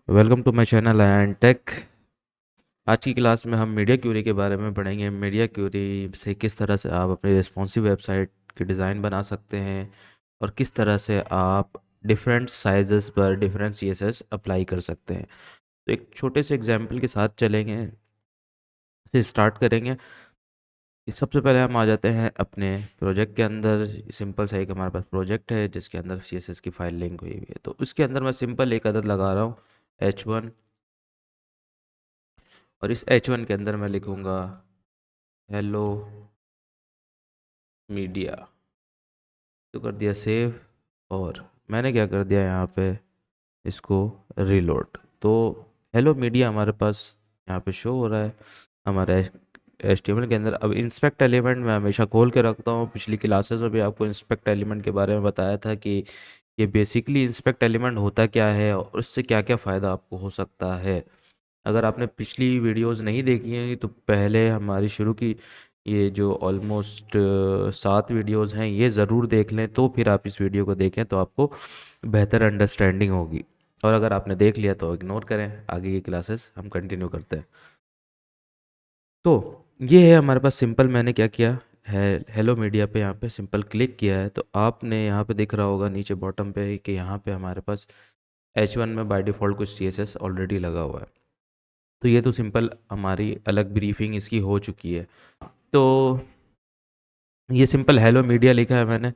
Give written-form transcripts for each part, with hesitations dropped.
Welcome to my channel and tech. आज की class में हम मीडिया क्यूरी के बारे में पढ़ेंगे। मीडिया क्यूरी से किस तरह से आप अपनी रिस्पॉन्सिव वेबसाइट की डिज़ाइन बना सकते हैं और किस तरह से आप डिफरेंट साइजेस पर डिफरेंट सीएसएस अप्लाई कर सकते हैं। तो एक छोटे से एग्जांपल के साथ चलेंगे, से स्टार्ट करेंगे। सबसे पहले हम आ जाते हैं अपने प्रोजेक्ट के अंदर। सिंपल सा एक हमारे पास प्रोजेक्ट है जिसके अंदर सीएसएस की फाइल लिंक हुई हुई है। तो उसके अंदर मैं सिंपल एक अदद लगा रहा हूँ H1, और इस H1 के अंदर मैं लिखूंगा हेलो मीडिया। तो कर दिया सेव, और मैंने क्या कर दिया यहाँ पे, इसको रीलोड। तो हेलो मीडिया हमारे पास यहाँ पे शो हो रहा है हमारे HTML के अंदर। अब इंस्पेक्ट एलिमेंट मैं हमेशा खोल के रखता हूँ। पिछली क्लासेस में भी आपको इंस्पेक्ट एलिमेंट के बारे में बताया था कि ये बेसिकली इंस्पेक्ट एलिमेंट होता क्या है और उससे क्या क्या फ़ायदा आपको हो सकता है। अगर आपने पिछली वीडियोस नहीं देखी हैं तो पहले हमारी शुरू की ये जो ऑलमोस्ट 7 वीडियोस हैं ये ज़रूर देख लें, तो फिर आप इस वीडियो को देखें तो आपको बेहतर अंडरस्टैंडिंग होगी। और अगर आपने देख लिया तो इग्नोर करें, आगे की क्लासेस हम कंटिन्यू करते हैं। तो ये है हमारे पास सिंपल, मैंने क्या किया है, हेलो मीडिया पे यहाँ पे सिंपल क्लिक किया है। तो आपने यहाँ पे दिख रहा होगा नीचे बॉटम पे कि यहाँ पे हमारे पास H1 में बाय डिफ़ॉल्ट कुछ CSS ऑलरेडी लगा हुआ है। तो ये तो सिंपल हमारी अलग ब्रीफिंग इसकी हो चुकी है। तो ये सिंपल हेलो मीडिया लिखा है मैंने।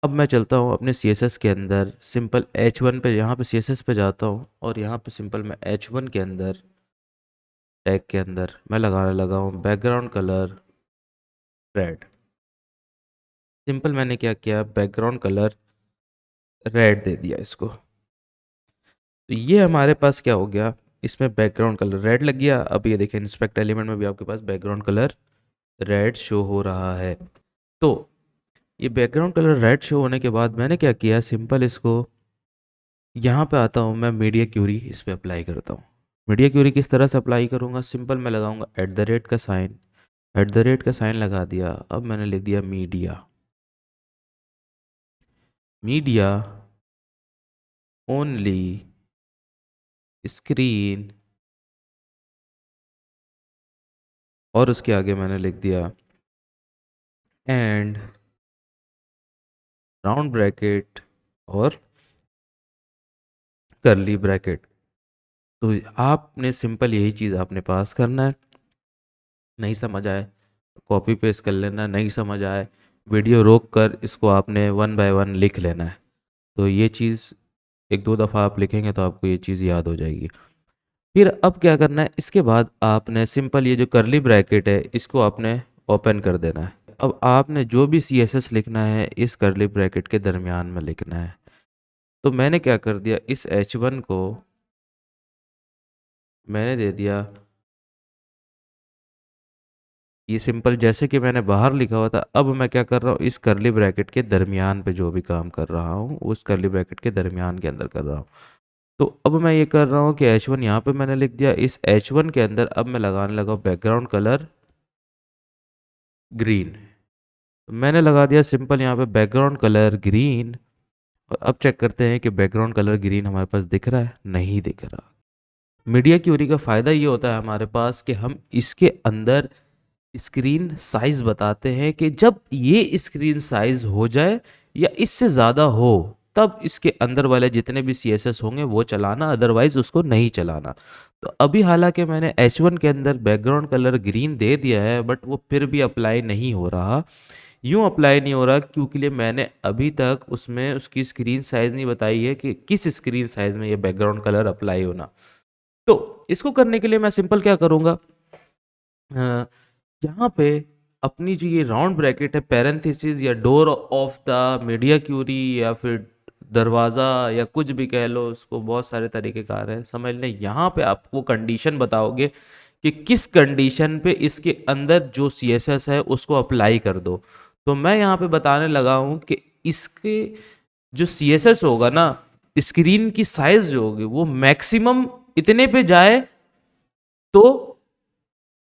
अब मैं चलता हूँ अपने CSS के अंदर, सिंपल H1 पे, यहाँ पे CSS पे जाता हूँ और यहाँ पे सिंपल मैं H1 के अंदर टैग के अंदर मैं लगाने लगा हूँ बैकग्राउंड कलर रेड। सिंपल मैंने क्या किया, बैकग्राउंड कलर रेड दे दिया इसको। तो ये हमारे पास क्या हो गया, इसमें बैकग्राउंड कलर रेड लग गया। अब ये देखें इंस्पेक्ट एलिमेंट में भी आपके पास बैकग्राउंड कलर रेड शो हो रहा है। तो ये बैकग्राउंड कलर रेड शो होने के बाद मैंने क्या किया, सिंपल इसको यहाँ पे आता हूँ मैं, मीडिया क्यूरी इस पे अप्लाई करता हूँ। मीडिया क्यूरी किस तरह से अप्लाई करूँगा, सिंपल मैं लगाऊंगा @ का साइन। @ का साइन लगा दिया। अब मैंने लिख दिया मीडिया। मीडिया ओनली स्क्रीन, और उसके आगे मैंने लिख दिया एंड राउंड ब्रैकेट और करली ब्रैकेट। तो आपने सिंपल यही चीज़ आपने पास करना है। नहीं समझ आए कॉपी पेस्ट कर लेना, नहीं समझ आए वीडियो रोक कर इसको आपने 1 बाय 1 लिख लेना है। तो ये चीज़ एक दो दफ़ा आप लिखेंगे तो आपको ये चीज़ याद हो जाएगी। फिर अब क्या करना है, इसके बाद आपने सिंपल ये जो करली ब्रैकेट है इसको आपने ओपन कर देना है। अब आपने जो भी CSS लिखना है इस करली ब्रैकेट के दरमियान में लिखना है। तो मैंने क्या कर दिया, इस H1 को मैंने दे दिया ये सिंपल, जैसे कि मैंने बाहर लिखा हुआ था। अब मैं क्या कर रहा हूँ, इस करली ब्रैकेट के दरमियान पे जो भी काम कर रहा हूँ उस करली ब्रैकेट के दरमियान के अंदर कर रहा हूँ। तो अब मैं ये कर रहा हूँ कि H1 यहाँ पे मैंने लिख दिया। इस H1 के अंदर अब मैं लगाने लगा बैकग्राउंड कलर ग्रीन। मैंने लगा दिया सिंपल यहाँ पे बैकग्राउंड कलर ग्रीन। और अब चेक करते हैं कि बैकग्राउंड कलर ग्रीन हमारे पास दिख रहा है, नहीं दिख रहा। मीडिया क्यूरी का फ़ायदा ये होता है हमारे पास कि हम इसके अंदर स्क्रीन साइज बताते हैं कि जब ये स्क्रीन साइज हो जाए या इससे ज़्यादा हो तब इसके अंदर वाले जितने भी CSS होंगे वो चलाना, अदरवाइज उसको नहीं चलाना। तो अभी हालांकि मैंने H1 के अंदर बैकग्राउंड कलर ग्रीन दे दिया है बट वो फिर भी अप्लाई नहीं हो रहा। यूँ अप्लाई नहीं हो रहा क्योंकि लिए मैंने अभी तक उसमें उसकी स्क्रीन साइज़ नहीं बताई है कि किस स्क्रीन साइज़ में ये बैकग्राउंड कलर अप्लाई होना। तो इसको करने के लिए मैं सिंपल क्या करूँगा, यहाँ पे अपनी जो ये राउंड ब्रैकेट है, पैरेंथेसिस या door of the media query या फिर दरवाज़ा या कुछ भी कह लो, उसको बहुत सारे तरीक़ेकार हैं समझ लें। यहाँ पे आपको कंडीशन बताओगे कि किस कंडीशन पे इसके अंदर जो CSS है उसको अप्लाई कर दो। तो मैं यहाँ पे बताने लगा हूँ कि इसके जो CSS होगा ना, स्क्रीन की साइज़ जो होगी वो मैक्सिमम इतने पे जाए तो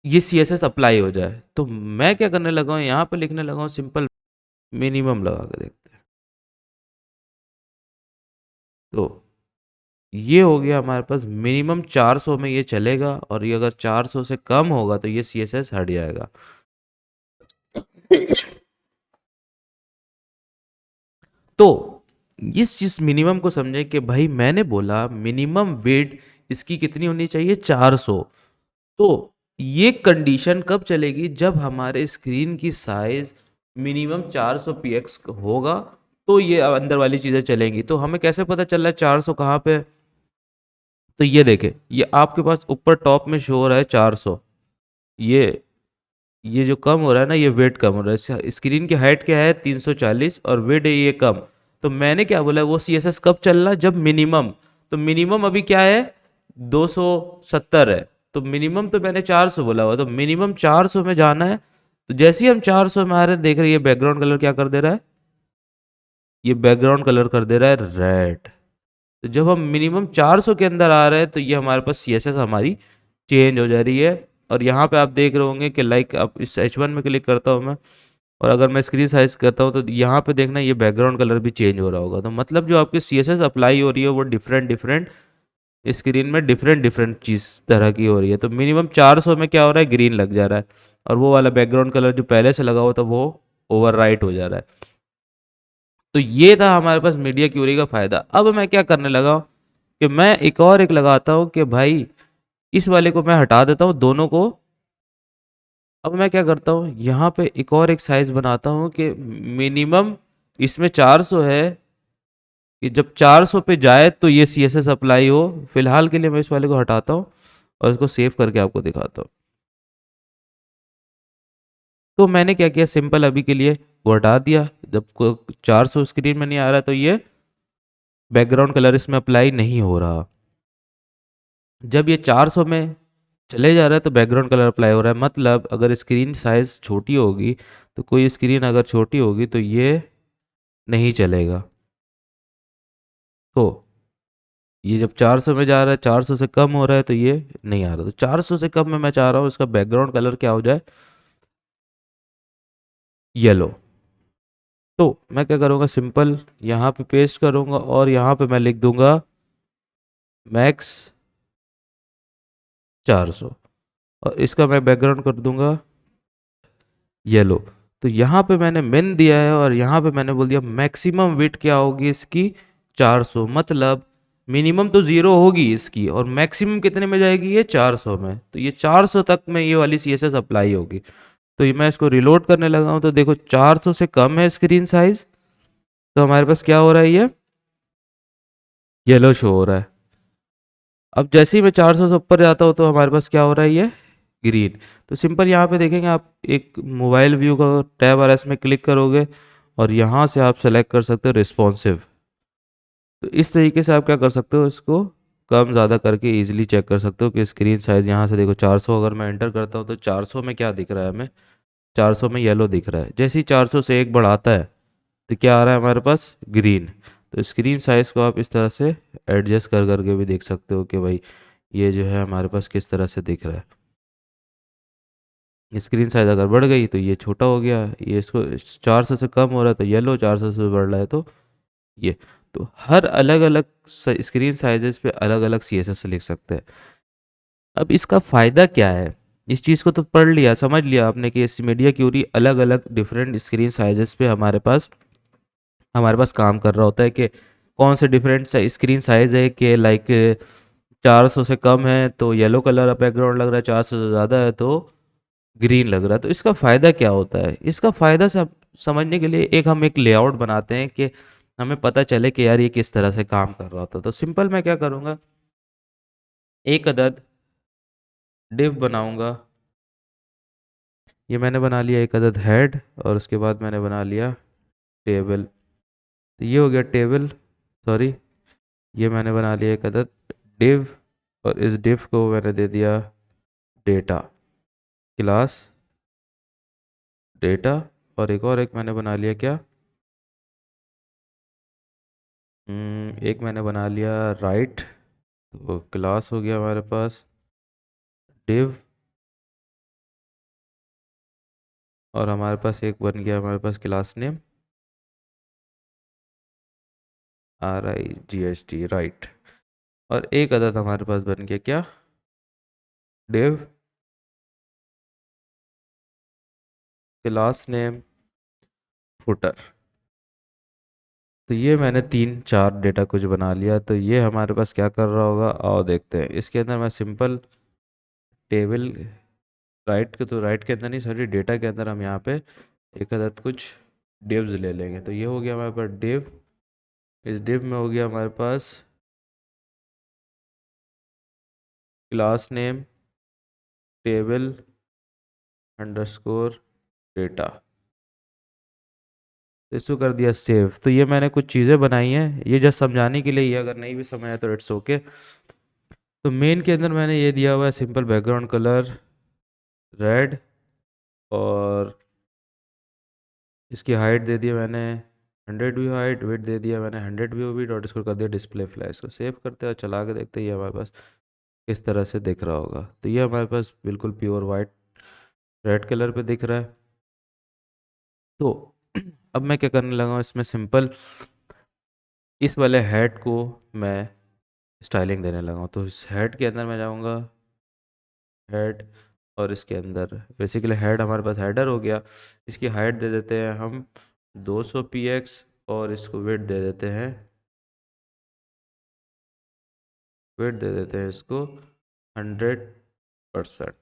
ये CSS अप्लाई हो जाए। तो मैं क्या करने लगा हूँ, यहाँ पे लिखने लगा हूँ सिंपल मिनिमम लगा के देखते हैं। तो ये हो गया हमारे पास मिनिमम 400 में ये चलेगा, और ये अगर 400 से कम होगा तो ये CSS हट जाएगा। तो इस चीज मिनिमम को समझे कि भाई मैंने बोला मिनिमम वेट इसकी कितनी होनी चाहिए, 400। तो ये कंडीशन कब चलेगी, जब हमारे स्क्रीन की साइज मिनिमम 400 px होगा, तो ये अंदर वाली चीजें चलेंगी। तो हमें कैसे पता चल रहा है 400 कहाँ पे है? तो ये देखे, ये आपके पास ऊपर टॉप में शो हो रहा है 400। ये ये जो कम हो रहा है ना, ये वेट कम हो रहा है। स्क्रीन की हाइट क्या है, 340, और वेट है ये कम। तो मैंने क्या बोला, वो CSS कब चलना, जब मिनिमम। तो मिनिमम अभी क्या है, 270 है। तो मिनिमम तो मैंने 400 बोला हुआ, तो मिनिमम 400 में जाना है। तो जैसे ही हम 400 में आ रहे हैं, देख रहे हैं ये बैकग्राउंड कलर क्या कर दे रहा है, ये बैकग्राउंड कलर कर दे रहा है रेड। तो जब हम मिनिमम 400 के अंदर आ रहे हैं, तो ये हमारे पास CSS हमारी चेंज हो जा रही है। और यहाँ पे आप देख रहे होंगे कि लाइक अब इस H1 में क्लिक करता हूँ मैं, और अगर मैं स्क्रीन साइज करता हूँ, तो यहाँ पे देखना ये बैकग्राउंड कलर भी चेंज हो रहा होगा। तो मतलब जो आपकी CSS अप्लाई हो रही है वो डिफरेंट डिफरेंट स्क्रीन में डिफरेंट डिफरेंट चीज़ तरह की हो रही है। तो मिनिमम 400 में क्या हो रहा है, ग्रीन लग जा रहा है, और वो वाला बैकग्राउंड कलर जो पहले से लगा हुआ था वो ओवरराइट हो जा रहा है। तो ये था हमारे पास मीडिया क्यूरी का फ़ायदा। अब मैं क्या करने लगा हूँ कि मैं एक लगाता हूँ कि भाई इस वाले को मैं हटा देता हूँ दोनों को। अब मैं क्या करता हूँ, यहाँ पे एक साइज बनाता हूँ कि मिनिमम इसमें 400 है, कि जब 400 पे जाए तो ये CSS अप्लाई हो। फिलहाल के लिए मैं इस वाले को हटाता हूँ और इसको सेव करके आपको दिखाता हूँ। तो मैंने क्या किया, सिंपल अभी के लिए वो हटा दिया। जब 400 स्क्रीन में नहीं आ रहा, तो ये बैकग्राउंड कलर इसमें अप्लाई नहीं हो रहा। जब ये 400 में चले जा रहा है, तो बैकग्राउंड कलर अप्लाई हो रहा है। मतलब अगर स्क्रीन साइज छोटी होगी, तो कोई स्क्रीन अगर छोटी होगी तो ये नहीं चलेगा। तो ये जब 400 में जा रहा है, 400 से कम हो रहा है, तो ये नहीं आ रहा। तो 400 से कम में मैं चाह रहा हूँ इसका बैकग्राउंड कलर क्या हो जाए, येलो। तो मैं क्या करूँगा, सिंपल यहाँ पे पेस्ट करूँगा, और यहाँ पे मैं लिख दूंगा मैक्स 400, और इसका मैं बैकग्राउंड कर दूंगा येलो। तो यहाँ पे मैंने मिन दिया है, और यहाँ पे मैंने बोल दिया मैक्सिमम विड्थ क्या होगी इसकी, 400। मतलब मिनिमम तो ज़ीरो होगी इसकी, और मैक्सिमम कितने में जाएगी, ये 400 में। तो ये 400 तक में ये वाली CSS अप्लाई होगी। तो ये मैं इसको रिलोड करने लगा हूँ, तो देखो 400 से कम है स्क्रीन साइज, तो हमारे पास क्या हो रहा है, ये येलो शो हो रहा है। अब जैसे ही मैं 400 से ऊपर जाता हूँ, तो हमारे पास क्या हो रहा है, ये ग्रीन। तो सिंपल यहाँ पे देखेंगे आप, एक मोबाइल व्यू का टैब आ रहा है, इसमें क्लिक करोगे, और यहाँ से आप सेलेक्ट कर सकते हो रिस्पॉन्सिव। तो इस तरीके से आप क्या कर सकते हो, इसको कम ज़्यादा करके इजीली चेक कर सकते हो कि स्क्रीन साइज़ यहाँ से देखो 400 अगर मैं एंटर करता हूँ, तो 400 में क्या दिख रहा है हमें, 400 में येलो दिख रहा है। जैसे ही 400 से एक बढ़ाता है, तो क्या आ रहा है हमारे पास, ग्रीन। तो स्क्रीन साइज़ को आप इस तरह से एडजस्ट कर करके भी देख सकते हो कि भाई ये जो है हमारे पास किस तरह से दिख रहा है। स्क्रीन साइज़ अगर बढ़ गई तो ये छोटा हो गया, ये इसको 400 से कम हो रहा है तो येलो, 400 से बढ़ रहा है तो ये। तो हर अलग अलग स्क्रीन साइजेस पे अलग अलग CSS लिख सकते हैं। अब इसका फ़ायदा क्या है, इस चीज़ को तो पढ़ लिया, समझ लिया आपने कि इस मीडिया क्यूरी अलग अलग डिफरेंट स्क्रीन साइजेस पे हमारे पास काम कर रहा होता है, कि कौन से डिफरेंट स्क्रीन साइज है, कि लाइक 400 से कम है तो येलो कलर बैकग्राउंड लग रहा है, 400 से ज़्यादा है तो ग्रीन लग रहा है। तो इसका फ़ायदा क्या होता है, इसका फ़ायदा समझने के लिए हम एक लेआउट बनाते हैं, कि हमें पता चले कि यार ये किस तरह से काम कर रहा होता है। तो सिंपल मैं क्या करूँगा, एक अदद डिव बनाऊंगा। ये मैंने बना लिया एक अदद हेड, और उसके बाद मैंने बना लिया टेबल। तो ये हो गया टेबल, सॉरी, ये मैंने बना लिया एक अदद डिव, और इस डिव को मैंने दे दिया डेटा क्लास डेटा। और एक मैंने बना लिया क्या, एक मैंने बना लिया राइट। तो क्लास हो गया हमारे पास डिव, और हमारे पास एक बन गया हमारे पास क्लास नेम RIGHT, राइट। और एक अदद हमारे पास बन गया क्या, div क्लास नेम फुटर। तो ये मैंने 3-4 डेटा कुछ बना लिया। तो ये हमारे पास क्या कर रहा होगा, आओ देखते हैं। इसके अंदर मैं सिंपल टेबल राइट के, तो राइट के अंदर नहीं, सॉरी, डेटा के अंदर हम यहाँ पे एक अदद कुछ डिव्स ले लेंगे। तो ये हो गया हमारे पास डिव। इस डिव में हो गया हमारे पास class name table underscore data. तो इसको कर दिया सेव। तो ये मैंने कुछ चीज़ें बनाई हैं, ये जस्ट समझाने के लिए, ये अगर नहीं भी समझ आया तो इट्स ओके। तो मेन के अंदर मैंने ये दिया हुआ है सिंपल बैकग्राउंड कलर रेड, और इसकी हाइट दे दिया मैंने 100 व्यू हाइट, वेट दे दिया मैंने 100 व्यू विड्थ, और इसको कर दिया डिस्प्ले फ्लैश। को सेव करते हैं और चला के देखते हैं ये हमारे पास किस तरह से दिख रहा होगा। तो ये हमारे पास बिल्कुल प्योर वाइट रेड कलर पे दिख रहा है। तो अब मैं क्या करने लगा हूँ, इसमें सिंपल इस वाले हेड को मैं स्टाइलिंग देने लगा हूँ। तो इस हेड के अंदर मैं जाऊँगा, हेड, और इसके अंदर बेसिकली हेड हमारे पास हेडर हो गया। इसकी हाइट दे देते हैं हम 200 px, और इसको वेट दे देते हैं, वेट दे देते हैं इसको 100%,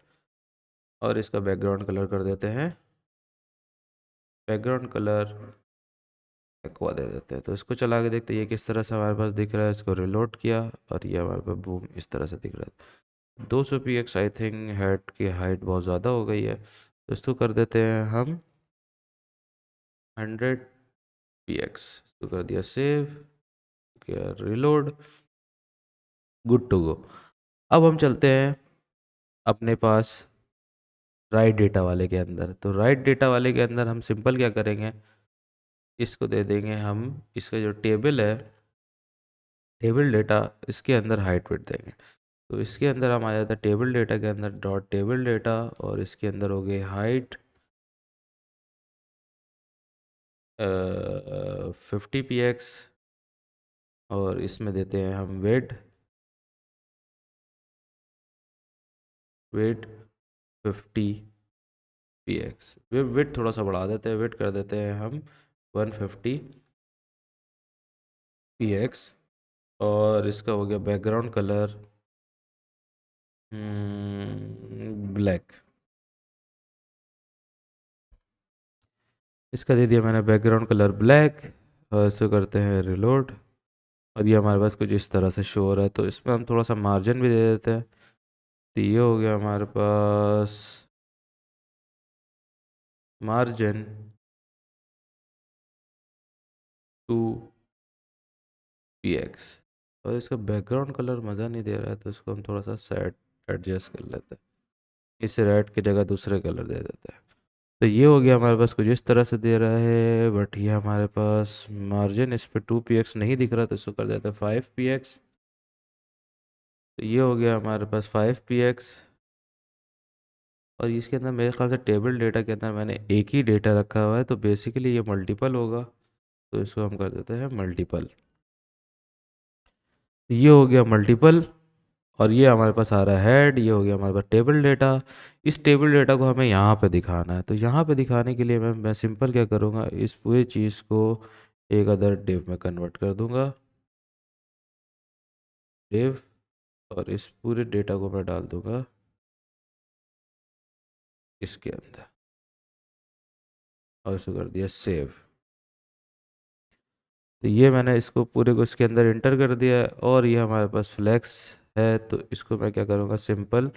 और इसका बैकग्राउंड कलर कर देते हैं, बैकग्राउंड कलर एक्वा दे देते हैं। तो इसको चला के देखते हैं ये किस तरह से हमारे पास दिख रहा है। इसको रिलोड किया और ये हमारे पास बूम इस तरह से दिख रहा है। 200 px आई थिंक हेड की हाइट बहुत ज़्यादा हो गई है, तो इसको कर देते हैं हम 100 px। इसको कर दिया सेव, किया रिलोड, गुड टू गो। अब हम चलते हैं अपने पास राइट डेटा वाले के अंदर। तो राइट डेटा वाले के अंदर हम सिंपल क्या करेंगे, इसको दे देंगे हम, इसका जो टेबल है, टेबल डेटा, इसके अंदर हाइट वेट देंगे। तो इसके अंदर हम आ जाता है टेबल डेटा के अंदर डॉट टेबल डेटा, और इसके अंदर हो गई हाइट 50 px, और इसमें देते हैं हम वेट 50 px। वेट थोड़ा सा बढ़ा देते हैं, वेट कर देते हैं हम 150 px, और इसका हो गया बैकग्राउंड कलर ब्लैक। इसका दे दिया मैंने बैकग्राउंड कलर ब्लैक, और इसको करते हैं रिलोड, और ये हमारे पास कुछ इस तरह से शो हो रहा है। तो इसमें हम थोड़ा सा मार्जिन भी दे देते हैं। तो ये हो गया हमारे पास मार्जिन 2 px, और इसका बैकग्राउंड कलर मज़ा नहीं दे रहा है, तो इसको हम थोड़ा सा सेट एडजस्ट कर लेते हैं। इस रेड की जगह दूसरे कलर दे देते हैं। तो ये हो गया हमारे पास कुछ इस तरह से दे रहा है। बट ये हमारे पास मार्जिन इस पर 2 px नहीं दिख रहा, तो इसको कर देते हैं 5 px। तो ये हो गया हमारे पास 5 px, और इसके अंदर मेरे ख्याल से टेबल डेटा के अंदर मैंने एक ही डेटा रखा हुआ है, तो बेसिकली ये मल्टीपल होगा। तो इसको हम कर देते हैं मल्टीपल। ये हो गया मल्टीपल, और ये हमारे पास आ रहा है हेड। ये हो गया हमारे पास टेबल डेटा। इस टेबल डेटा को हमें यहाँ पे दिखाना है। तो यहाँ पे दिखाने के लिए मैं सिंपल क्या करूँगा, इस पूरी चीज़ को एक अदर डिव में कन्वर्ट कर दूँगा, डिव, और इस पूरे डेटा को मैं डाल दूँगा इसके अंदर, और इसको कर दिया सेव। तो ये मैंने इसको पूरे को इसके अंदर इंटर कर दिया है, और ये हमारे पास फ्लैक्स है। तो इसको मैं क्या करूँगा, सिंपल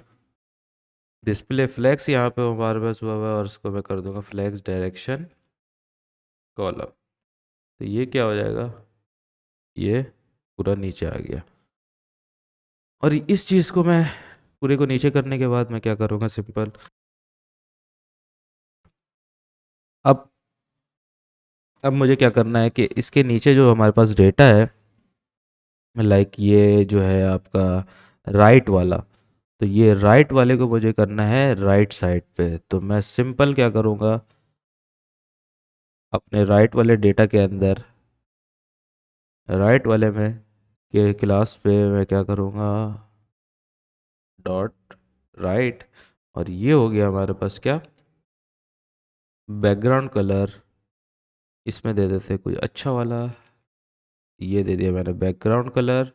डिस्प्ले फ्लैक्स यहाँ पे हमारे पास हुआ हुआ है, और इसको मैं कर दूँगा फ्लैक्स डायरेक्शन कॉलम। तो ये क्या हो जाएगा, ये पूरा नीचे आ गया। और इस चीज़ को मैं पूरे को नीचे करने के बाद मैं क्या करूँगा, सिंपल अब मुझे क्या करना है कि इसके नीचे जो हमारे पास डेटा है, लाइक ये जो है आपका राइट वाला, तो ये राइट वाले को मुझे करना है राइट साइड पे। तो मैं सिंपल क्या करूँगा, अपने राइट वाले डेटा के अंदर राइट वाले में के क्लास पे मैं क्या करूँगा, डॉट राइट, और ये हो गया हमारे पास क्या, बैकग्राउंड कलर। इसमें दे देते हैं कोई अच्छा वाला, ये दे दिया मैंने बैकग्राउंड कलर,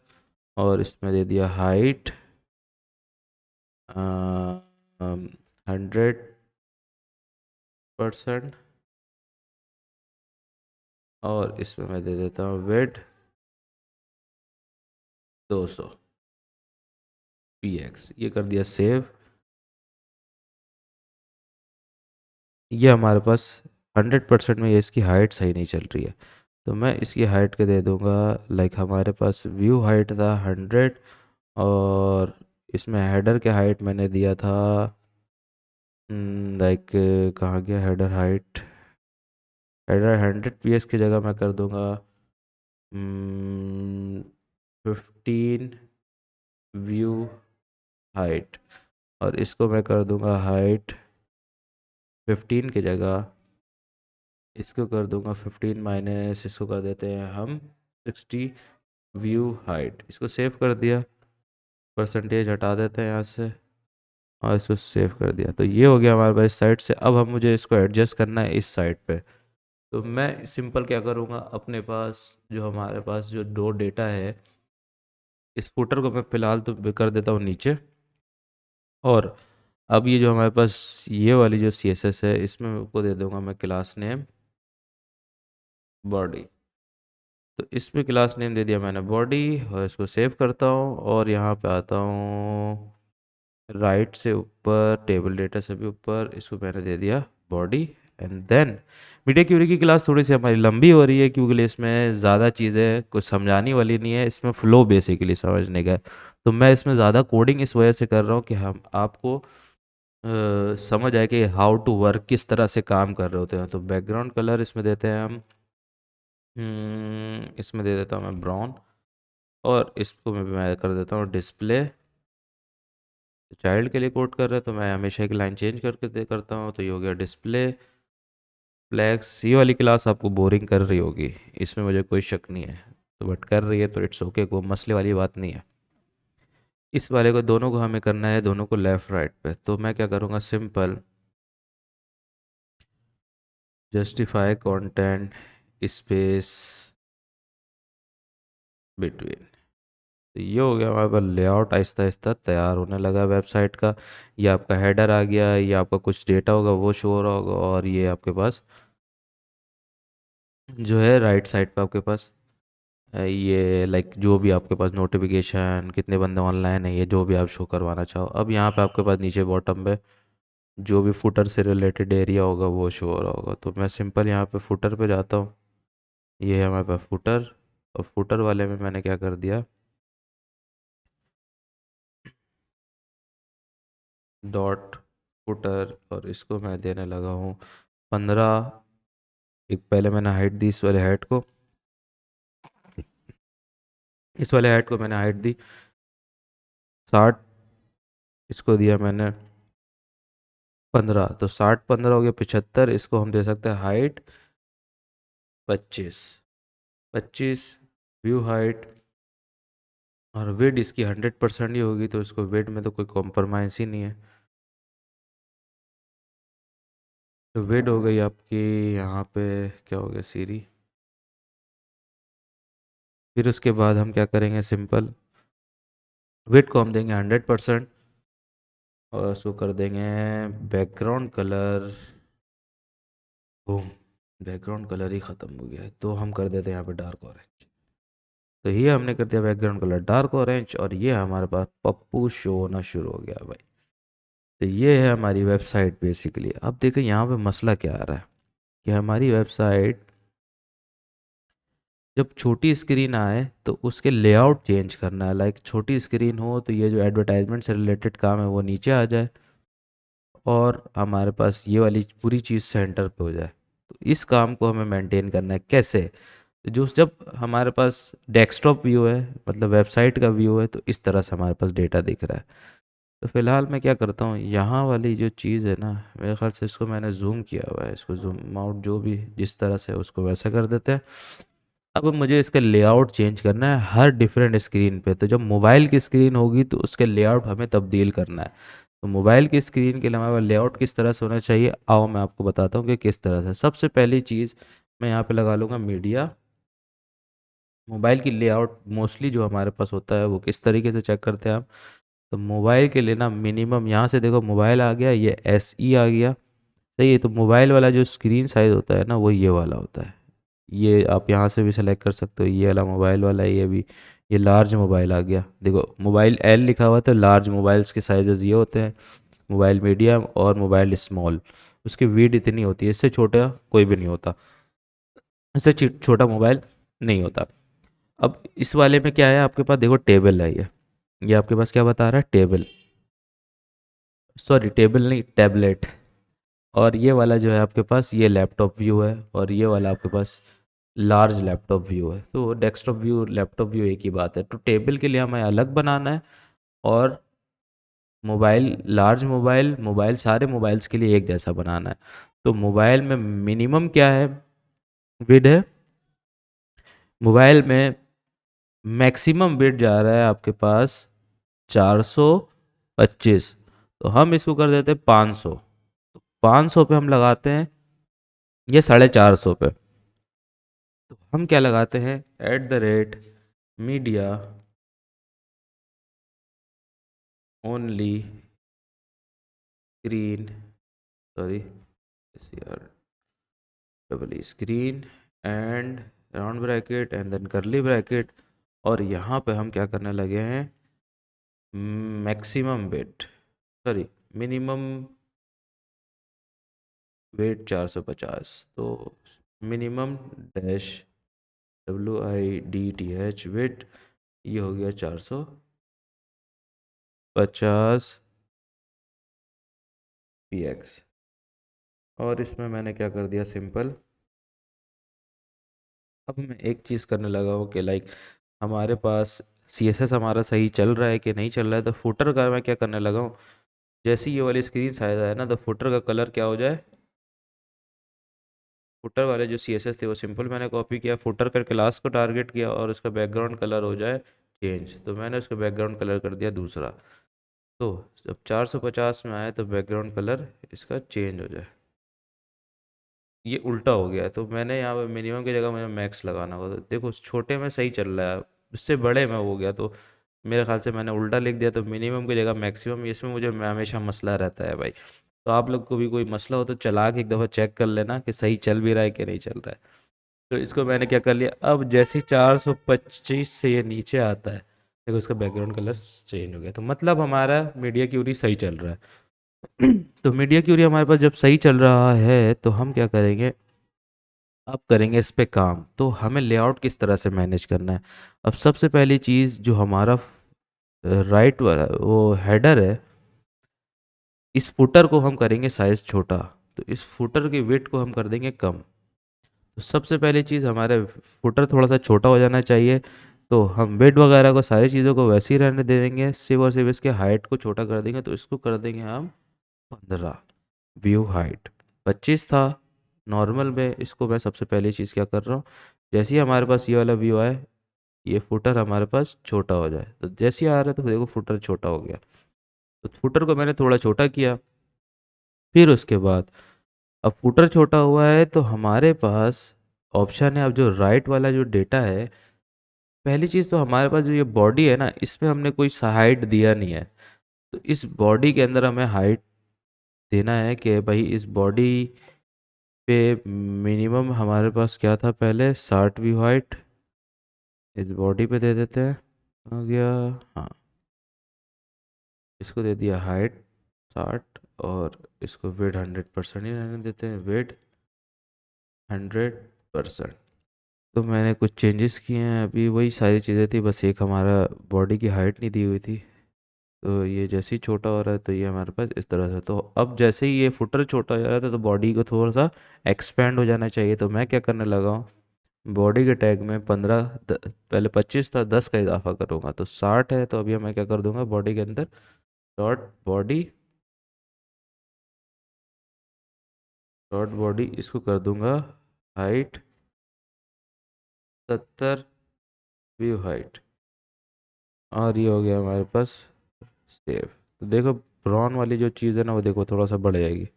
और इसमें दे दिया हाइट 100%, और इसमें मैं दे देता हूँ विड्थ 200 px। ये कर दिया सेव। ये हमारे पास 100% में ये इसकी हाइट सही नहीं चल रही है, तो मैं इसकी हाइट के दे दूंगा, लाइक हमारे पास व्यू हाइट था 100, और इसमें हेडर के हाइट मैंने दिया था, लाइक कहाँ गया हेडर हाइट, हेडर 100 px की जगह मैं कर दूंगा 15 व्यू हाइट, और इसको मैं कर दूंगा हाइट 15 की जगह, इसको कर दूंगा 15 माइनस, इसको कर देते हैं हम 60 व्यू हाइट। इसको सेव कर दिया, परसेंटेज हटा देते हैं यहाँ से, और इसको सेव कर दिया। तो ये हो गया हमारे पास इस साइड से। अब हम मुझे इसको एडजस्ट करना है इस साइड पे। तो मैं सिंपल क्या करूँगा, अपने पास जो हमारे पास जो दो डेटा है, इस फुटर को मैं फ़िलहाल तो कर देता हूँ नीचे, और अब ये जो हमारे पास ये वाली जो CSS है, इसमें को दे दूंगा मैं क्लास नेम बॉडी। तो इसमें क्लास नेम दे दिया मैंने बॉडी, और इसको सेव करता हूँ, और यहाँ पे आता हूँ राइट से ऊपर, टेबल डेटा से भी ऊपर, इसको मैंने दे दिया body. And then media query की क्लास थोड़ी सी हमारी लंबी हो रही है, क्योंकि इसमें ज़्यादा चीज़ें कुछ समझाने वाली नहीं है, इसमें फ्लो बेसिकली समझने का है। तो मैं इसमें ज़्यादा कोडिंग इस वजह से कर रहा हूँ कि हम आपको समझ आए कि हाउ टू वर्क, किस तरह से काम कर रहे होते हैं। तो बैकग्राउंड कलर इसमें देते हैं हम, इसमें दे देता हूँ मैं ब्राउन, और इसको मैं कर देता हूँ डिस्प्ले। चाइल्ड के लिए कोड कर रहे हैं तो मैं हमेशा एक लाइन चेंज करके करता हूँ। तो ये हो गया डिस्प्ले फ्लैक्स। ये वाली क्लास आपको बोरिंग कर रही होगी, इसमें मुझे कोई शक नहीं है, तो बट कर रही है तो इट्स ओके, कोई मसले वाली बात नहीं है। इस वाले को, दोनों को हमें करना है, दोनों को लेफ़्ट राइट पे। तो मैं क्या करूँगा, simple justify content space between. तो ये हो गया हमारे पास लेआउट, आहिस्ता आहिस्ता तैयार होने लगा वेबसाइट का। ये आपका हेडर आ गया, ये आपका कुछ डेटा होगा वो शो हो रहा होगा, और ये आपके पास जो है राइट साइड पे आपके पास ये लाइक जो भी आपके पास नोटिफिकेशन, कितने बंदे ऑनलाइन है, ये जो भी आप शो करवाना चाहो। अब यहाँ पे आपके पास नीचे बॉटम पे जो भी फुटर से रिलेटेड एरिया होगा वो शो हो रहा होगा। तो मैं सिंपल यहाँ पे फुटर पे जाता हूँ, ये है हमारे पास फुटर, और फुटर वाले में मैंने क्या कर दिया, डॉट फुटर, और इसको मैं देने लगा हूँ 15। एक पहले मैंने हाइट दी इस वाले हाइट को, इस वाले हाइट को मैंने हाइट दी 60, इसको दिया मैंने 15। तो 60 15 हो गया 75, इसको हम दे सकते हैं हाइट 25, 25 व्यू हाइट, और विड इसकी 100% ही होगी, तो इसको विड में तो कोई कॉम्प्रोमाइज़ ही नहीं है। तो विड हो गई आपकी, यहाँ पे क्या हो गया सीरी। फिर उसके बाद हम क्या करेंगे, सिंपल विड को हम देंगे 100%, और उसको कर देंगे background colour, boom, background colour ही ख़त्म हो गया है, तो हम कर देते हैं यहाँ पे डार्क ऑरेंज। तो ये हमने कर दिया बैकग्राउंड कलर डार्क ऑरेंज, और ये हमारे पास पप्पू शो होना शुरू हो गया भाई। तो ये है हमारी वेबसाइट बेसिकली। अब देखो यहाँ पे मसला क्या आ रहा है, कि हमारी वेबसाइट जब छोटी स्क्रीन आए तो उसके लेआउट चेंज करना है। लाइक छोटी स्क्रीन हो तो ये जो एडवर्टाइजमेंट से रिलेटेड काम है वो नीचे आ जाए, और हमारे पास ये वाली पूरी चीज़ सेंटर पे हो जाए। तो इस काम को हमें मेंटेन करना है कैसे, तो जो जब हमारे पास डेस्कटॉप व्यू है, मतलब वेबसाइट का व्यू है, तो इस तरह से हमारे पास डेटा दिख रहा है। तो फिलहाल मैं क्या करता हूँ, यहाँ वाली जो चीज़ है ना, मेरे ख्याल से इसको मैंने जूम किया हुआ है, इसको जूम आउट जो भी जिस तरह से उसको वैसा कर देते हैं। अब मुझे इसका लेआउट चेंज करना है हर डिफरेंट स्क्रीन पे। तो जब मोबाइल की स्क्रीन होगी तो उसके लेआउट हमें तब्दील करना है। तो मोबाइल की स्क्रीन के लिए हमारा लेआउट किस तरह से होना चाहिए, आओ मैं आपको बताता हूँ कि किस तरह से। सबसे पहली चीज़ मैं यहाँ पे लगा लूँगा मीडिया। मोबाइल की लेआउट मोस्टली जो हमारे पास होता है वो किस तरीके से चेक करते हैं हम। तो मोबाइल के लिए ना मिनिमम यहाँ से देखो, मोबाइल आ गया, ये SE आ गया, सही है। तो मोबाइल वाला जो स्क्रीन साइज़ होता है ना वो ये वाला होता है। ये आप यहाँ से भी सेलेक्ट कर सकते हो, ये वाला मोबाइल वाला है, ये भी। ये लार्ज मोबाइल आ गया, देखो मोबाइल L लिखा हुआ है, तो लार्ज मोबाइल्स के साइजेस ये होते हैं। मोबाइल मीडियम और मोबाइल स्मॉल, उसकी वीड इतनी होती है, इससे छोटा कोई भी नहीं होता, इससे छोटा मोबाइल नहीं होता। अब इस वाले में क्या है, आपके पास देखो टेबल है ये आपके पास क्या बता रहा है, टेबल, सॉरी टेबल नहीं, टैबलेट। और ये वाला जो है आपके पास ये लैपटॉप व्यू है, और ये वाला आपके पास लार्ज लैपटॉप व्यू है। तो डेस्कटॉप व्यू लैपटॉप व्यू एक ही बात है। तो टेबल के लिए हमें अलग बनाना है, और मोबाइल लार्ज मोबाइल मोबाइल सारे मोबाइल्स के लिए एक जैसा बनाना है। तो मोबाइल में मिनिमम क्या है, विड है। मोबाइल में मैक्सिमम बिट जा रहा है आपके पास 425। तो हम इसको कर देते हैं 500। तो 500 पे हम लगाते हैं ये 450 पे। तो हम क्या लगाते हैं, @media only screen, sorry screen and round bracket and then curly bracket. और यहाँ पे हम क्या करने लगे हैं, maximum bit, sorry minimum weight 450। तो मिनिमम डैश WIDTH वेट, ये हो गया 450 px। और इसमें मैंने क्या कर दिया, सिंपल। अब मैं एक चीज़ करने लगा हूँ कि लाइक हमारे पास CSS हमारा सही चल रहा है कि नहीं चल रहा है। तो फुटर का मैं क्या करने लगा हूँ, जैसे ही ये वाली स्क्रीन साइज है ना, तो फुटर का कलर क्या हो जाए, फुटर वाले जो CSS थे वो सिंपल मैंने कॉपी किया, फुटर कर क्लास को टारगेट किया, और उसका बैकग्राउंड कलर हो जाए चेंज। तो मैंने उसका बैकग्राउंड कलर कर दिया दूसरा। तो जब 450 में आए तो बैकग्राउंड कलर इसका चेंज हो जाए, ये उल्टा हो गया है। तो मैंने यहाँ पे मिनिमम की जगह मुझे मैक्स लगाना होगा। तो देखो छोटे में सही चल रहा है, उससे बड़े में हो गया, तो मेरे ख्याल से मैंने उल्टा लिख दिया। तो मिनिमम की जगह मैक्सिमम, इसमें मुझे हमेशा मसला रहता है भाई। तो आप लोग को भी कोई मसला हो तो चला के एक दफ़ा चेक कर लेना कि सही चल भी रहा है कि नहीं चल रहा है। तो इसको मैंने क्या कर लिया, अब जैसे 425 से ये नीचे आता है, देखो इसका बैकग्राउंड कलर चेंज हो गया। तो मतलब हमारा मीडिया क्यूरी सही चल रहा है। तो मीडिया क्यूरी हमारे पास जब सही चल रहा है तो हम क्या करेंगे, अब करेंगे इस पे काम। तो हमें लेआउट किस तरह से मैनेज करना है। अब सबसे पहली चीज़ जो हमारा राइट वाला वो हेडर है, इस फुटर को हम करेंगे साइज़ छोटा। तो इस फुटर की विड्थ को हम कर देंगे कम। तो सबसे पहली चीज़, हमारे फुटर थोड़ा सा छोटा हो जाना चाहिए। तो हम विड्थ वगैरह को सारी चीज़ों को वैसे ही रहने दे देंगे, सिर्फ और सिर्फ इसके हाइट को छोटा कर देंगे। तो इसको कर देंगे हम 15। व्यू हाइट 25 था नॉर्मल में। इसको मैं सबसे पहली चीज़ क्या कर रहा हूँ, जैसे ही हमारे पास ये वाला व्यू आए, ये फुटर हमारे पास छोटा हो जाए। तो जैसे ही आ रहा है तो देखो फुटर छोटा हो गया। तो फुटर को मैंने थोड़ा छोटा किया। फिर उसके बाद अब फुटर छोटा हुआ है तो हमारे पास ऑप्शन है, अब जो राइट वाला जो डेटा है, पहली चीज़ तो हमारे पास जो ये बॉडी है ना, इसमें हमने कोई हाइट दिया नहीं है। तो इस बॉडी के अंदर हमें हाइट देना है कि भाई इस बॉडी पे मिनिमम हमारे पास क्या था पहले, 60 व्यू हाइट, इस बॉडी पे दे देते हैं, आ गया। हाँ, इसको दे दिया हाइट 60, और इसको वेट 100% ही रहने देते हैं, वेट 100%। तो मैंने कुछ चेंजेस किए हैं, अभी वही सारी चीज़ें थी, बस एक हमारा बॉडी की हाइट नहीं दी हुई थी। तो ये जैसे ही छोटा हो रहा है तो ये हमारे पास इस तरह से। तो अब जैसे ही ये फुटर छोटा हो जा रहा था तो बॉडी को थोड़ा सा एक्सपेंड हो जाना चाहिए। तो मैं क्या करने लगा हूँ, बॉडी के टैग में 15, पहले 25 था, 10 का इजाफा करूँगा तो 60 है। तो अभी मैं क्या कर दूंगा, बॉडी के अंदर डॉट बॉडी इसको कर दूंगा हाइट 70 व्यू हाइट, और ये हो गया हमारे पास सेव। तो देखो ब्राउन वाली जो चीज़ है ना, वो देखो थोड़ा सा बढ़ जाएगी।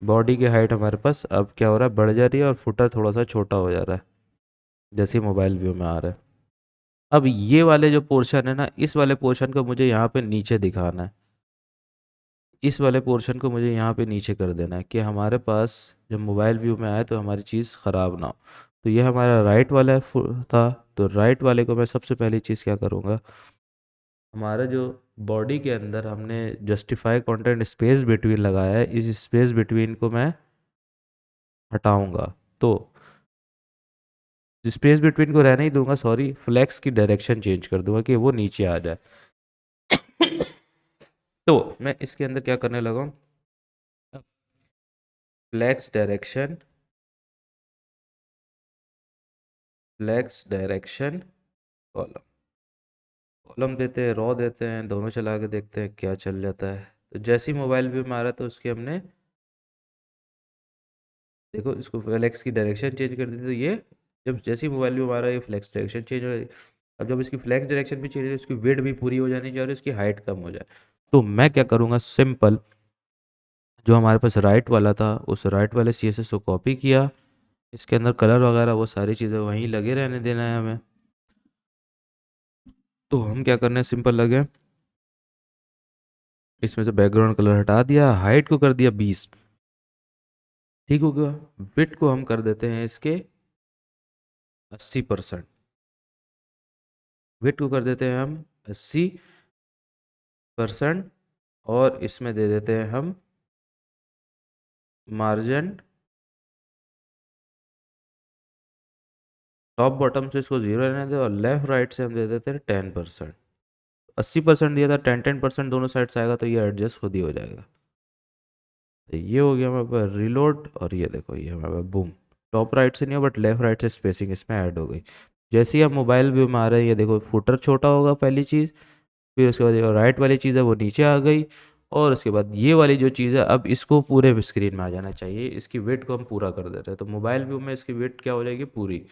बॉडी की हाइट हमारे पास अब क्या हो रहा है, बढ़ जा रही है, और फुटर थोड़ा सा छोटा हो जा रहा है जैसे मोबाइल व्यू में आ रहा है। अब ये वाले जो पोर्शन है ना, इस वाले पोर्शन को मुझे यहाँ पे नीचे दिखाना है। इस वाले पोर्शन को मुझे यहाँ पे नीचे कर देना है कि हमारे पास जब मोबाइल व्यू में आए तो हमारी चीज़ ख़राब ना हो। तो ये हमारा राइट वाला था। तो राइट वाले को मैं सबसे पहली चीज़ क्या करूँगा, हमारा जो बॉडी के अंदर हमने जस्टिफाई कंटेंट स्पेस बिटवीन लगाया है, इस स्पेस बिटवीन को मैं हटाऊंगा। तो स्पेस बिटवीन को रहने ही दूंगा, सॉरी, फ्लेक्स की डायरेक्शन चेंज कर दूंगा कि वो नीचे आ जाए। तो मैं इसके अंदर क्या करने लगा, flex direction, flex direction column, column देते हैं, रॉ देते हैं, दोनों चला के देखते हैं क्या चल जाता है। तो जैसे ही मोबाइल व्यू में आ रहा है तो उसके हमने देखो इसको फ्लेक्स की डायरेक्शन चेंज कर दी। तो ये जब जैसे ही मोबाइल व्यू में आ रहा है ये फ्लेक्स डायरेक्शन चेंज हो रही है। अब जब इसकी फ्लेक्स डायरेक्शन भी चेंज हो रही है, उसकी वेट भी पूरी हो जानी चाहिए और इसकी हाइट कम हो जाए। तो मैं क्या करूँगा, सिंपल, जो हमारे पास राइट वाला था उस राइट वाले CSS को कॉपी किया, इसके अंदर कलर वगैरह वो सारी चीज़ें वहीं लगे रहने देना है हमें। तो हम क्या करने, सिंपल लगे, इसमें से बैकग्राउंड कलर हटा दिया, हाइट को कर दिया 20, ठीक हो गया। विड्थ को हम कर देते हैं इसके 80%, विड्थ को कर देते हैं हम 80%, और इसमें दे देते हैं हम मार्जिन, टॉप बॉटम से इसको 0 रहने दे, और लेफ्ट राइट से हम दे देते हैं 10%। 80% दिया था, 10% दोनों साइड से आएगा तो ये एडजस्ट खुद ही हो जाएगा। तो ये हो गया हमारे पास रिलोड, और ये देखो ये हमारे पास बूम, टॉप राइट से नहीं हो बट लेफ्ट राइट से स्पेसिंग इसमें ऐड हो गई। जैसे ही आप मोबाइल व्यू में आ रहे हैं, ये देखो फुटर छोटा होगा पहली चीज़, फिर उसके बाद जो राइट वाली चीज़ है वो नीचे आ गई, और उसके बाद ये वाली जो चीज़ है अब इसको पूरे स्क्रीन में आ जाना चाहिए। इसकी वेट को हम पूरा कर देते हैं, तो मोबाइल व्यू में इसकी वेट क्या हो जाएगी, पूरी।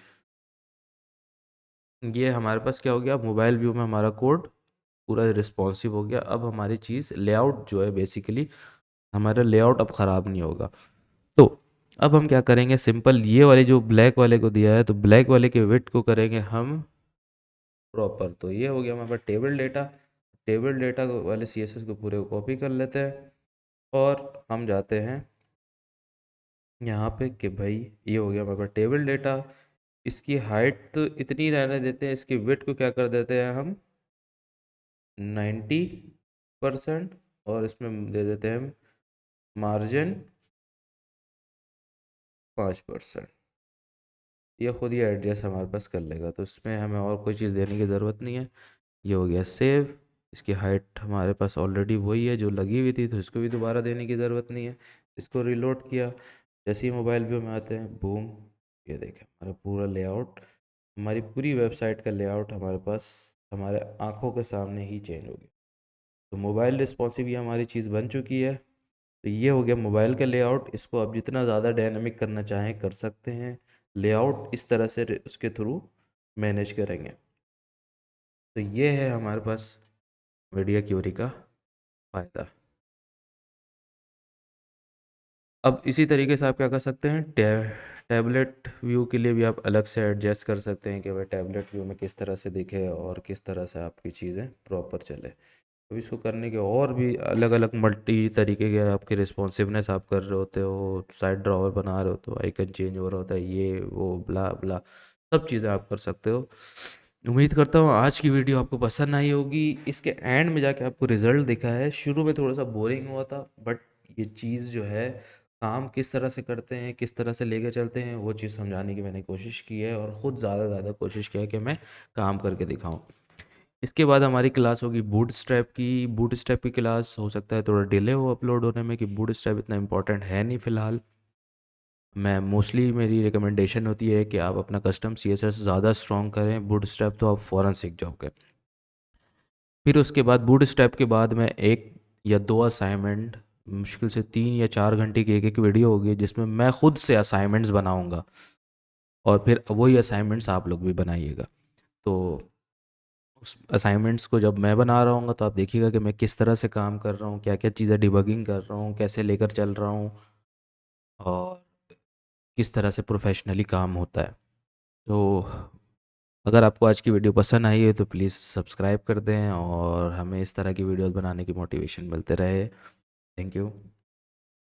ये हमारे पास क्या हो गया, मोबाइल व्यू में हमारा कोड पूरा रिस्पॉन्सिव हो गया। अब हमारी चीज़ लेआउट जो है, बेसिकली हमारा लेआउट अब ख़राब नहीं होगा। तो अब हम क्या करेंगे, सिंपल, ये वाले जो ब्लैक वाले को दिया है तो ब्लैक वाले के विड्थ को करेंगे हम प्रॉपर। तो ये हो गया हमारे पास टेबल डेटा। टेबल डेटा वाले CSS को पूरे को कॉपी कर लेते हैं, और हम जाते हैं यहाँ पे कि भाई ये हो गया हमारे पास टेबल डेटा। इसकी हाइट तो इतनी रहने देते हैं, इसकी विड्थ को क्या कर देते हैं हम 90%, और इसमें दे देते हैं हम मार्जिन 5%। ये खुद ही एडजस्ट हमारे पास कर लेगा, तो इसमें हमें और कोई चीज़ देने की ज़रूरत नहीं है। ये हो गया सेव। इसकी हाइट हमारे पास ऑलरेडी वही है जो लगी हुई थी, तो इसको भी दोबारा देने की ज़रूरत नहीं है। इसको रिलोड किया, जैसे ही मोबाइल व्यू में आते हैं, बूम, ये देखें हमारा पूरा लेआउट, हमारी पूरी वेबसाइट का लेआउट हमारे पास हमारे आँखों के सामने ही चेंज हो गया। तो मोबाइल रिस्पॉन्सिव ये हमारी चीज़ बन चुकी है। तो ये हो गया मोबाइल का लेआउट। इसको आप जितना ज़्यादा डायनामिक करना चाहें कर सकते हैं, लेआउट इस तरह से उसके थ्रू मैनेज करेंगे। तो ये है हमारे पास मीडिया क्यूरी का फ़ायदा। अब इसी तरीके से आप क्या कर सकते हैं, टैबलेट व्यू के लिए भी आप अलग से एडजस्ट कर सकते हैं कि भाई टैबलेट व्यू में किस तरह से दिखे और किस तरह से आपकी चीज़ें प्रॉपर चले। तो इसको करने के और भी अलग अलग मल्टी तरीके के आपके रिस्पॉन्सिवनेस आप कर रहे होते हो, साइड ड्रॉवर बना रहे हो तो आइकन चेंज हो रहा होता है, ये वो ब्ला ब्ला, सब चीज़ें आप कर सकते हो। उम्मीद करता हूँ आज की वीडियो आपको पसंद आई होगी। इसके एंड में जाके आपको रिजल्ट दिखा है, शुरू में थोड़ा सा बोरिंग हुआ था, बट ये चीज़ जो है काम किस तरह से करते हैं, किस तरह से लेके चलते हैं, वो चीज़ समझाने की मैंने कोशिश की है, और ख़ुद ज़्यादा ज़्यादा कोशिश किया है कि मैं काम करके दिखाऊं। इसके बाद हमारी क्लास होगी बूटस्ट्रैप की। बूटस्ट्रैप की क्लास हो सकता है थोड़ा डिले हो अपलोड होने में, कि बूटस्ट्रैप इतना इंपॉर्टेंट है नहीं फ़िलहाल। मैं मोस्टली मेरी रिकमेंडेशन होती है कि आप अपना कस्टम CSS ज़्यादा स्ट्रॉन्ग करें, बूटस्ट्रैप तो आप फ़ौरन सीख जाओगे। फिर उसके बाद बूटस्ट्रैप के बाद मैं 1 या 2 असाइनमेंट, मुश्किल से 3 या 4 घंटे की एक एक वीडियो होगी जिसमें मैं खुद से असाइनमेंट्स बनाऊंगा। और फिर वही असाइनमेंट्स आप लोग भी बनाइएगा। तो उस असाइनमेंट्स को जब मैं बना रहा हूँ तो आप देखिएगा कि मैं किस तरह से काम कर रहा हूँ, क्या क्या चीज़ें डिबगिंग कर रहा हूँ, कैसे लेकर चल रहा हूँ, और किस तरह से प्रोफेशनली काम होता है। तो अगर आपको आज की वीडियो पसंद आई है तो प्लीज़ सब्सक्राइब कर दें और हमें इस तरह की वीडियोस बनाने की मोटिवेशन मिलते रहे। Thank you.